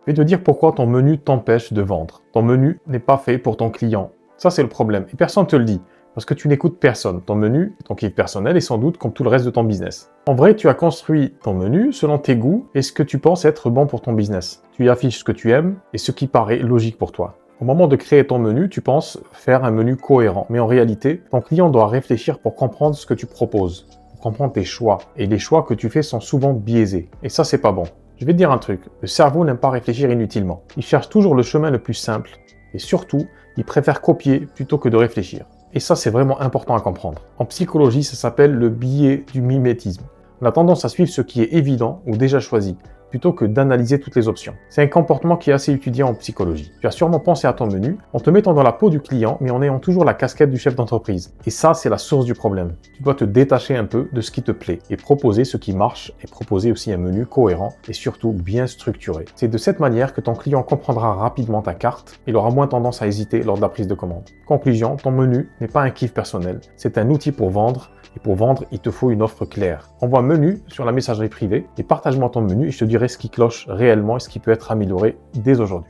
vais te dire pourquoi ton menu t'empêche de vendre. Ton menu n'est pas fait pour ton client. Ça, c'est le problème. Et personne ne te le dit. Parce que tu n'écoutes personne. Ton menu, ton kiff personnel est sans doute comme tout le reste de ton business. En vrai, tu as construit ton menu selon tes goûts et ce que tu penses être bon pour ton business. Tu y affiches ce que tu aimes et ce qui paraît logique pour toi. Au moment de créer ton menu, tu penses faire un menu cohérent. Mais en réalité, ton client doit réfléchir pour comprendre ce que tu proposes, pour comprendre tes choix. Et les choix que tu fais sont souvent biaisés. Et ça, c'est pas bon. Je vais te dire un truc. Le cerveau n'aime pas réfléchir inutilement. Il cherche toujours le chemin le plus simple. Et surtout, il préfère copier plutôt que de réfléchir. Et ça, c'est vraiment important à comprendre. En psychologie, ça s'appelle le biais du mimétisme. On a tendance à suivre ce qui est évident ou déjà choisi, plutôt que d'analyser toutes les options. C'est un comportement qui est assez étudié en psychologie. Tu as sûrement pensé à ton menu en te mettant dans la peau du client, mais en ayant toujours la casquette du chef d'entreprise. Et ça, c'est la source du problème. Tu dois te détacher un peu de ce qui te plaît et proposer ce qui marche et proposer aussi un menu cohérent et surtout bien structuré. C'est de cette manière que ton client comprendra rapidement ta carte et il aura moins tendance à hésiter lors de la prise de commande. Conclusion, ton menu n'est pas un kiff personnel, c'est un outil pour vendre. Et pour vendre, il te faut une offre claire. Envoie menu sur la messagerie privée et partage-moi ton menu et je te dirai ce qui cloche réellement et ce qui peut être amélioré dès aujourd'hui.